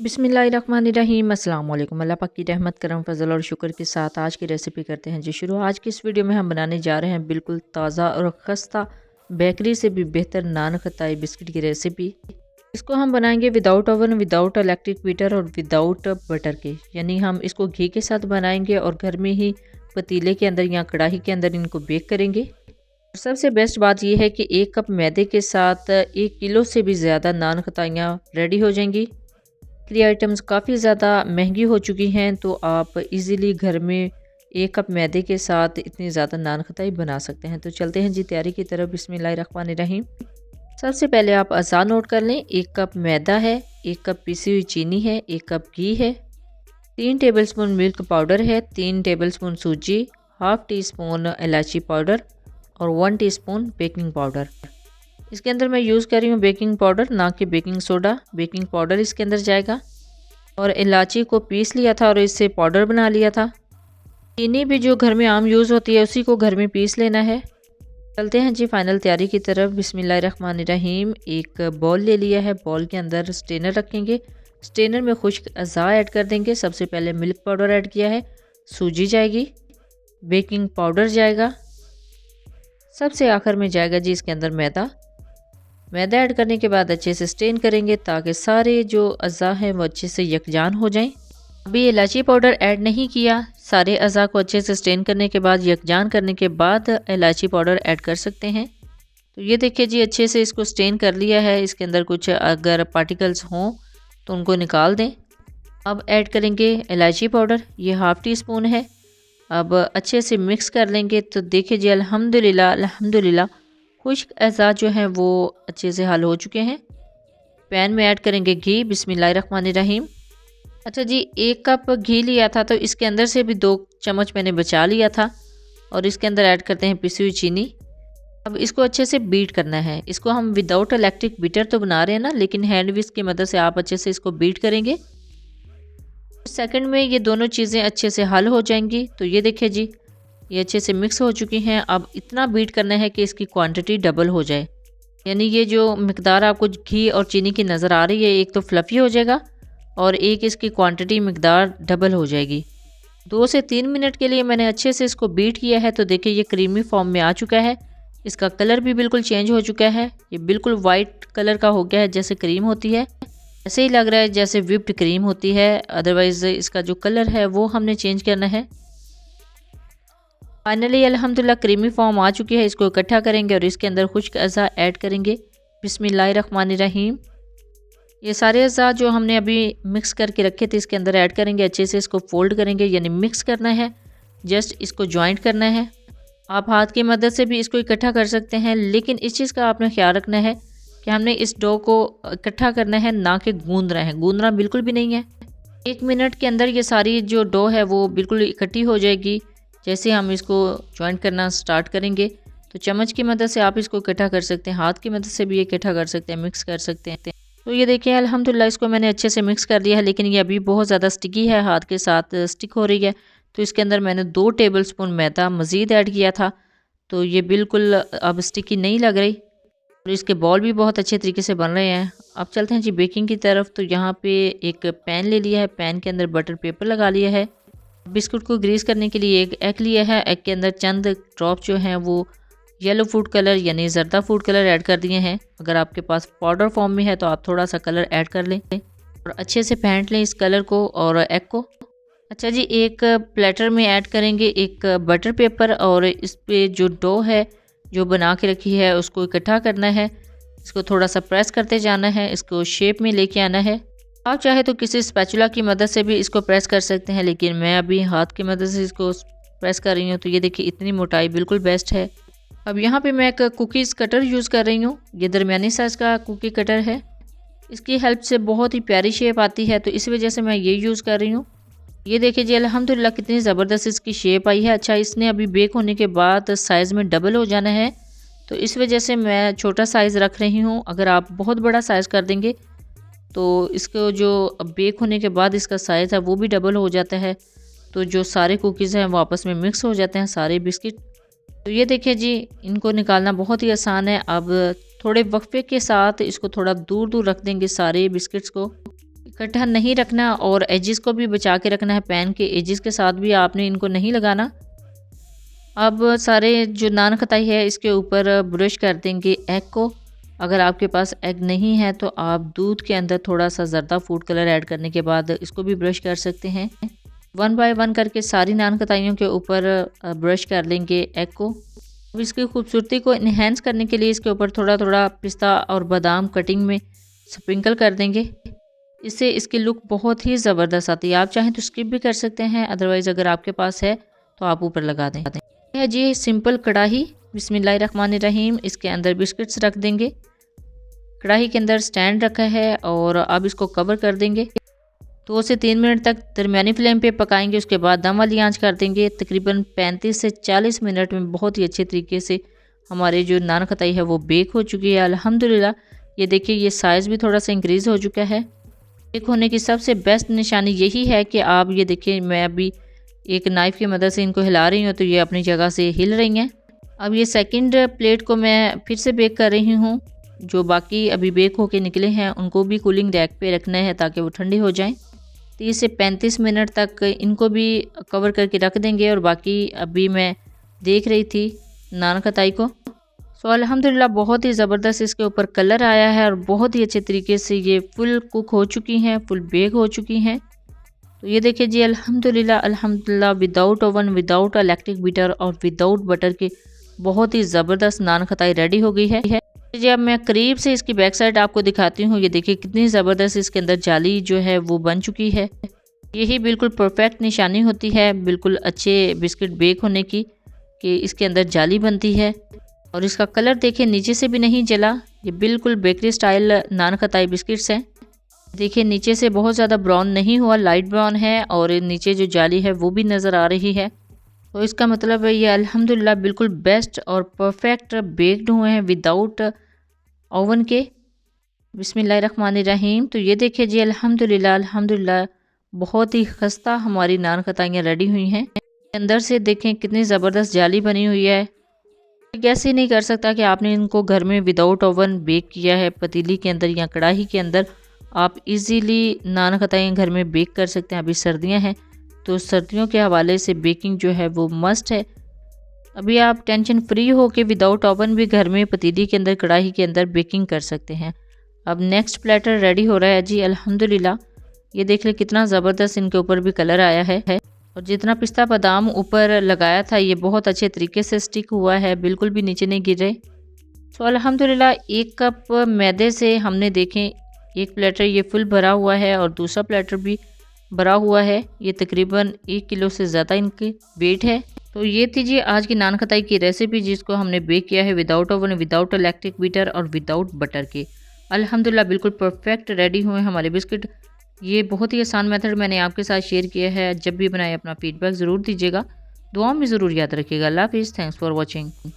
बिस्मिल्लाहिर्रहमानिर्रहीम अस्सलाम वालेकुम। अल्लाह पाक की रहमत करम फजल और शुक्र के साथ आज की रेसिपी करते हैं जी शुरू। आज की इस वीडियो में हम बनाने जा रहे हैं बिल्कुल ताज़ा और खस्ता बेकरी से भी बेहतर नान खताई बिस्किट की रेसिपी। इसको हम बनाएंगे without oven, without electric beater और विदाउट बटर के, यानी हम इसको घी के साथ बनाएंगे और घर में ही पतीले के अंदर या कढ़ाई के अंदर इनको बेक करेंगे। सबसे बेस्ट बात यह है कि 1 कप मैदे के साथ 1 किलो से भी ज़्यादा नान खताइयाँ रेडी हो जाएंगी। बेकरी आइटम्स काफ़ी ज़्यादा महंगी हो चुकी हैं, तो आप इजीली घर में 1 कप मैदे के साथ इतनी ज़्यादा नान खताई बना सकते हैं। तो चलते हैं जी तैयारी की तरफ। बिस्मिल्लाहिर्रहमानिर्रहीम। सबसे पहले आप अज़ा नोट कर लें। 1 कप मैदा है, 1 कप पीसी हुई चीनी है, 1 कप घी है, 3 टेबलस्पून मिल्क पाउडर है, 3 टेबलस्पून सूजी, हाफ़ टी स्पून इलायची पाउडर और 1 टीस्पून बेकिंग पाउडर। इसके अंदर मैं यूज़ कर रही हूँ बेकिंग पाउडर, ना कि बेकिंग सोडा। बेकिंग पाउडर इसके अंदर जाएगा। और इलायची को पीस लिया था और इससे पाउडर बना लिया था। चीनी भी जो घर में आम यूज़ होती है उसी को घर में पीस लेना है। चलते हैं जी फाइनल तैयारी की तरफ। बिस्मिल्लाहिर्रहमानिर्रहीम। एक बॉल ले लिया है, बॉल के अंदर स्ट्रेनर रखेंगे। स्ट्रेनर में खुश्क अज़ा ऐड कर देंगे। सबसे पहले मिल्क पाउडर ऐड किया है, सूजी जाएगी, बेकिंग पाउडर जाएगा, सबसे आखिर में जाएगा जी इसके अंदर मैदा। मैदा ऐड करने के बाद अच्छे से स्ट्रेन करेंगे ताकि सारे जो अज़ा हैं वो अच्छे से यकजान हो जाएं। अभी इलायची पाउडर ऐड नहीं किया। सारे अज़ा को अच्छे से स्ट्रेन करने के बाद, यकजान करने के बाद इलायची पाउडर ऐड कर सकते हैं। तो ये देखिए जी अच्छे से इसको स्ट्रेन कर लिया है। इसके अंदर कुछ अगर पार्टिकल्स हों तो उनको निकाल दें। अब ऐड करेंगे इलायची पाउडर, ये हाफ़ टी स्पून है। अब अच्छे से मिक्स कर लेंगे। तो देखिए जी अल्हम्दुलिल्लाह अल्हम्दुलिल्लाह खुश्क अज़ा जो हैं वो अच्छे से हल हो चुके हैं। पैन में ऐड करेंगे घी। बिस्मिल्लाहिर्रहमानिर्रहीम। अच्छा जी, 1 कप घी लिया था तो इसके अंदर से भी 2 चम्मच मैंने बचा लिया था और इसके अंदर ऐड करते हैं पिसी हुई चीनी। अब इसको अच्छे से बीट करना है। इसको हम विदाउट इलेक्ट्रिक बीटर तो बना रहे हैं ना, लेकिन हैंड विस्क की मदद से आप अच्छे से इसको बीट करेंगे। सेकंड में ये दोनों चीज़ें अच्छे से हल हो जाएंगी। तो ये देखिए जी ये अच्छे से मिक्स हो चुकी हैं। अब इतना बीट करना है कि इसकी क्वांटिटी डबल हो जाए, यानी ये जो मिकदार आपको घी और चीनी की नज़र आ रही है, एक तो फ्लफ़ी हो जाएगा और एक इसकी क्वांटिटी मिकदार डबल हो जाएगी। 2 से 3 मिनट के लिए मैंने अच्छे से इसको बीट किया है। तो देखिए ये क्रीमी फॉर्म में आ चुका है। इसका कलर भी बिल्कुल चेंज हो चुका है। ये बिल्कुल वाइट कलर का हो गया है, जैसे क्रीम होती है। ऐसे ही लग रहा है जैसे विप्ड क्रीम होती है। अदरवाइज़ इसका जो कलर है वो हमने चेंज करना है। फाइनली अल्हम्दुलिल्लाह क्रीमी फॉर्म आ चुकी है। इसको इकट्ठा करेंगे और इसके अंदर खुश्क अज़ा ऐड करेंगे। बिस्मिल्लाहिर्रहमानिर्रहीम। ये सारे अज़ा जो हमने अभी मिक्स करके रखे थे इसके अंदर ऐड करेंगे। अच्छे से इसको फोल्ड करेंगे, यानी मिक्स करना है, जस्ट इसको जॉइंट करना है। आप हाथ की मदद से भी इसको इकट्ठा कर सकते हैं, लेकिन इस चीज़ का आपने ख्याल रखना है कि हमने इस डो को इकट्ठा करना है, ना कि गूंदना है। गूंदना बिल्कुल भी नहीं है। 1 मिनट के अंदर ये सारी जो डो है वो बिल्कुल इकट्ठी हो जाएगी। जैसे हम इसको जॉइंट करना स्टार्ट करेंगे तो चम्मच की मदद से आप इसको इकट्ठा कर सकते हैं, हाथ की मदद से भी इकट्ठा कर सकते हैं, मिक्स कर सकते हैं। तो ये देखिए अल्हम्दुलिल्लाह इसको मैंने अच्छे से मिक्स कर दिया है, लेकिन ये अभी बहुत ज़्यादा स्टिकी है, हाथ के साथ स्टिक हो रही है। तो इसके अंदर मैंने 2 टेबलस्पून मैदा मज़ीद ऐड किया था। तो ये बिल्कुल अब स्टिकी नहीं लग रही और इसके बॉल भी बहुत अच्छे तरीके से बन रहे हैं। अब चलते हैं जी बेकिंग की तरफ। तो यहाँ पे एक पैन ले लिया है, पैन के अंदर बटर पेपर लगा लिया है। बिस्कुट को ग्रीस करने के लिए एक एग लिया है। एग के अंदर चंद ड्रॉप जो हैं वो येलो फूड कलर यानी जर्दा फूड कलर ऐड कर दिए हैं। अगर आपके पास पाउडर फॉर्म में है तो आप थोड़ा सा कलर ऐड कर लें और अच्छे से फेंट लें इस कलर को और एग को। अच्छा जी, एक प्लेटर में ऐड करेंगे एक बटर पेपर और इस पे जो डो है जो बना के रखी है उसको इकट्ठा करना है। इसको थोड़ा सा प्रेस करते जाना है, इसको शेप में लेके आना है। आप चाहे तो किसी स्पैचुला की मदद से भी इसको प्रेस कर सकते हैं, लेकिन मैं अभी हाथ की मदद से इसको प्रेस कर रही हूँ। तो ये देखिए इतनी मोटाई बिल्कुल बेस्ट है। अब यहाँ पे मैं एक कुकीज़ कटर यूज़ कर रही हूँ। ये दरमियानी साइज़ का कुकी कटर है। इसकी हेल्प से बहुत ही प्यारी शेप आती है, तो इस वजह से मैं ये यूज़ कर रही हूँ। ये देखिए जी अल्हम्दुलिल्लाह कितनी ज़बरदस्त इसकी शेप आई है। अच्छा, इसने अभी बेक होने के बाद साइज़ में डबल हो जाना है, तो इस वजह से मैं छोटा साइज़ रख रही हूँ। अगर आप बहुत बड़ा साइज़ कर देंगे तो इसको जो बेक होने के बाद इसका साइज़ है वो भी डबल हो जाता है। तो जो सारे कुकीज़ हैं वो आपस में मिक्स हो जाते हैं, सारे बिस्किट। तो ये देखिए जी इनको निकालना बहुत ही आसान है। अब थोड़े वक्फे के साथ इसको थोड़ा दूर दूर रख देंगे सारे बिस्किट्स को। इकट्ठा नहीं रखना और एजिस को भी बचा के रखना है। पैन के एजिस के साथ भी आपने इनको नहीं लगाना। अब सारे जो नान खताई है इसके ऊपर ब्रश कर देंगे एग को। अगर आपके पास एग नहीं है तो आप दूध के अंदर थोड़ा सा ज़र्दा फूड कलर ऐड करने के बाद इसको भी ब्रश कर सकते हैं। 1 बाय 1 करके सारी नान खताइयों के ऊपर ब्रश कर लेंगे एग को। अब इसकी खूबसूरती को इन्हेंस करने के लिए इसके ऊपर थोड़ा थोड़ा पिस्ता और बादाम कटिंग में स्प्रिंकल कर देंगे। इससे इसकी लुक बहुत ही ज़बरदस्त आती है। आप चाहें तो स्किप भी कर सकते हैं, अदरवाइज़ अगर आपके पास है तो आप ऊपर लगा दें। है जी सिंपल कढ़ाई। बिस्मिल्लाहिर्रहमानिर्रहीम। इसके अंदर बिस्किट्स रख देंगे। कढ़ाई के अंदर स्टैंड रखा है और अब इसको कवर कर देंगे। 2 से 3 मिनट तक दरमियानी फ्लेम पे पकाएंगे। उसके बाद दम वाली आंच कर देंगे। तकरीबन 35 से 40 मिनट में बहुत ही अच्छे तरीके से हमारे जो नान खताई है वो बेक हो चुकी है अल्हम्दुलिल्लाह। ये देखिए ये साइज़ भी थोड़ा सा इंक्रीज़ हो चुका है। बेक होने की सबसे बेस्ट निशानी यही है कि आप ये देखिए, मैं अभी एक नाइफ़ की मदद से इनको हिला रही हूँ तो ये अपनी जगह से हिल रही हैं। अब ये सेकंड प्लेट को मैं फिर से बेक कर रही हूँ। जो बाकी अभी बेक होके निकले हैं उनको भी कूलिंग रैक पे रखना है ताकि वो ठंडे हो जाएं। 30 से 35 मिनट तक इनको भी कवर करके रख देंगे। और बाकी अभी मैं देख रही थी नान खताई को, सो अल्हम्दुलिल्लाह बहुत ही ज़बरदस्त इसके ऊपर कलर आया है और बहुत ही अच्छे तरीके से ये फुल कुक हो चुकी हैं, फुल बेक हो चुकी हैं। तो ये देखिए जी अल्हम्दुलिल्लाह without oven, without electric beater और विदाउट बटर के बहुत ही ज़बरदस्त नान खताई रेडी हो गई है। जी अब मैं करीब से इसकी बैक साइड आपको दिखाती हूँ। ये देखिए कितनी ज़बरदस्त इसके अंदर जाली जो है वो बन चुकी है। यही बिल्कुल परफेक्ट निशानी होती है बिल्कुल अच्छे बिस्किट बेक होने की, कि इसके अंदर जाली बनती है। और इसका कलर देखिए नीचे से भी नहीं जला। ये बिल्कुल बेकरी स्टाइल नान खताई बिस्किट्स हैं। देखिए नीचे से बहुत ज़्यादा ब्राउन नहीं हुआ, लाइट ब्राउन है और नीचे जो जाली है वो भी नज़र आ रही है। तो इसका मतलब है ये अल्हम्दुलिल्लाह बिल्कुल बेस्ट और परफेक्ट बेक्ड हुए हैं विदाउट ओवन के। बिस्मिल्लाहिर्रहमानिर्रहीम। तो ये देखिए जी अल्हम्दुलिल्लाह बहुत ही खस्ता हमारी नान खताइयाँ रेडी हुई हैं। अंदर से देखें कितनी ज़बरदस्त जाली बनी हुई है। गैस ही नहीं कर सकता कि आपने इनको घर में विदाउट ओवन बेक किया है, पतीली के अंदर या कढ़ाई के अंदर आप इजीली नान खताइयाँ घर में बेक कर सकते हैं। अभी सर्दियाँ हैं तो सर्दियों के हवाले से बेकिंग जो है वो मस्ट है। अभी आप टेंशन फ्री हो के विदाउट ओवन भी घर में पतीली के अंदर, कढ़ाई के अंदर बेकिंग कर सकते हैं। अब नेक्स्ट प्लेटर रेडी हो रहा है जी अल्हम्दुलिल्लाह। ये देख ले कितना ज़बरदस्त इनके ऊपर भी कलर आया है। और जितना पिस्ता बादाम ऊपर लगाया था ये बहुत अच्छे तरीके से स्टिक हुआ है, बिल्कुल भी नीचे नहीं गिर रहे। तो अल्हम्दुलिल्लाह 1 कप मैदे से हमने देखें एक प्लेटर ये फुल भरा हुआ है और दूसरा प्लेटर भी भरा हुआ है। ये तकरीबन 1 किलो से ज़्यादा इनकी वेट है। तो ये थी जी आज की नान खताई की रेसिपी, जिसको हमने बेक किया है without oven, without electric beater और विदाउट बटर के। अल्हम्दुलिल्लाह बिल्कुल परफेक्ट रेडी हुए हमारे बिस्किट। ये बहुत ही आसान मेथड मैंने आपके साथ शेयर किया है। जब भी बनाए अपना फीडबैक ज़रूर दीजिएगा, दुआओं में ज़रूर याद रखिएगा। अल्लाह हाफिज़। Thanks for watching.